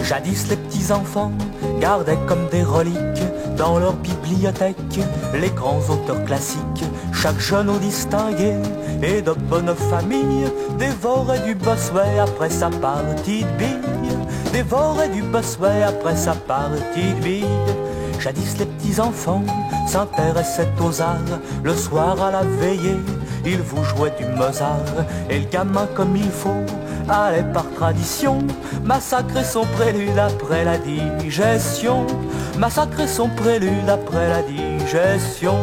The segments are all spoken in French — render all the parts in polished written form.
Jadis les petits enfants gardaient comme des reliques dans leur bibliothèque les grands auteurs classiques. Chaque jeune au distingué et de bonne famille dévorait du Bossuet après sa partie de billes. Dévorait du Bossuet après sa partie de billes. Jadis les petits enfants s'intéressaient aux arts. Le soir à la veillée, ils vous jouaient du Mozart. Et le gamin comme il faut allait par tradition massacrer son prélude après la digestion. Massacrer son prélude après la digestion.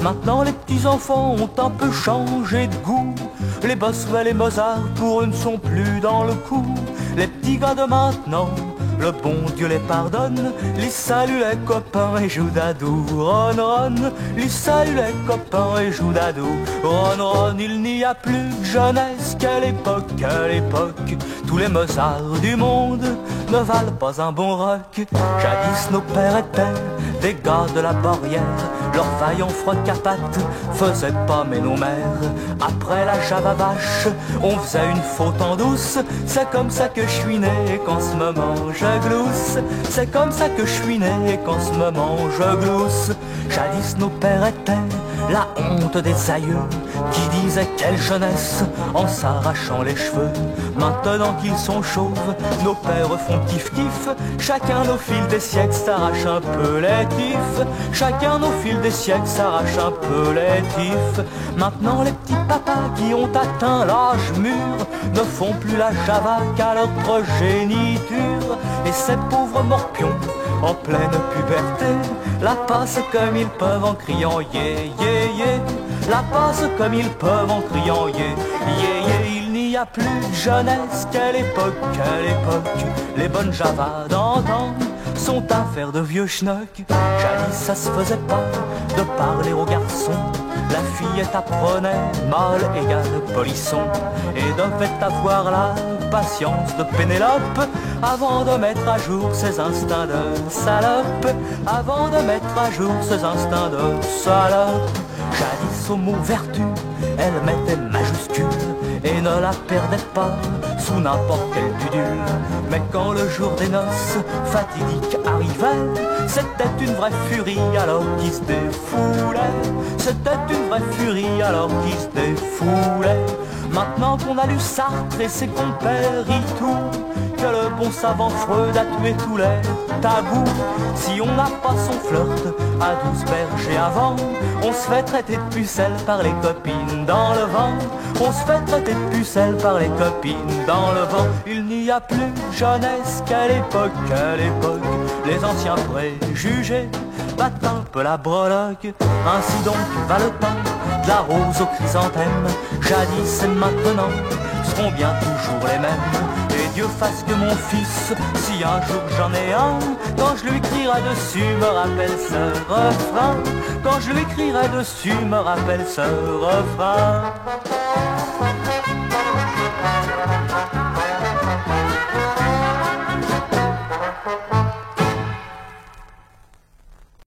Maintenant les petits enfants ont un peu changé de goût. Les Bossuet, les Mozart pour eux ne sont plus dans le coup. Les petits gars de maintenant, le bon Dieu les pardonne, les salue les copains et jouent dadou. Ron, ron, les salue les copains et jouent dadou. Ron, ron, il n'y a plus de jeunesse qu'à l'époque, à l'époque. Tous les Mozart du monde ne valent pas un bon rock. Jadis nos pères étaient des gars de la barrière. Leurs vaillants frocs à pattes faisaient pas mais nos mères. Après la java vache, on faisait une faute en douce. C'est comme ça que je suis né et qu'en ce moment je glousse. C'est comme ça que je suis né et qu'en ce moment je glousse. Jadis nos pères étaient la honte des aïeux qui disaient quelle jeunesse en s'arrachant les cheveux. Maintenant qu'ils sont chauves, nos pères font kiff-kiff. Chacun au fil des siècles s'arrache un peu les tifs. Chacun au fil des siècles s'arrache un peu les tifs. Maintenant les petits papas qui ont atteint l'âge mûr ne font plus la java qu'à leur progéniture. Et ces pauvres morpions en pleine puberté la passent comme ils peuvent en criant yeah yeah yeah. La passent comme ils peuvent en criant yeah yeah yeah. Il n'y a plus de jeunesse qu'à l'époque, à l'époque. Les bonnes javas d'antan sont affaires de vieux schnock. Jadis ça se faisait pas de parler aux garçons. La fillette apprenait mâle égale polisson et devait avoir la patience de Pénélope avant de mettre à jour ses instincts de salope. Avant de mettre à jour ses instincts de salope. Jadis au mot vertu, elle mettait majuscule et ne la perdait pas sous n'importe quel dudule. Mais quand le jour des noces fatidiques arrivait, c'était une vraie furie alors qui se défoulait. C'était une vraie furie alors qui se défoulait. Maintenant qu'on a lu Sartre et ses compères Itou, que le bon savant Freud a tué tous les tabous. Si on n'a pas son flirt à 12 bergers avant, on se fait traiter de pucelle par les copines dans le vent. On se fait traiter de pucelle par les copines dans le vent. Il n'y a plus de jeunesse qu'à l'époque, à l'époque. Les anciens préjugés battent un peu la breloque. Ainsi donc va le temps de la rose aux chrysanthèmes. Jadis et maintenant seront bien toujours les mêmes. Et Dieu fasse que mon fils, si un jour j'en ai un, quand je lui crierai dessus me rappelle ce refrain. Quand je lui crierai dessus me rappelle ce refrain.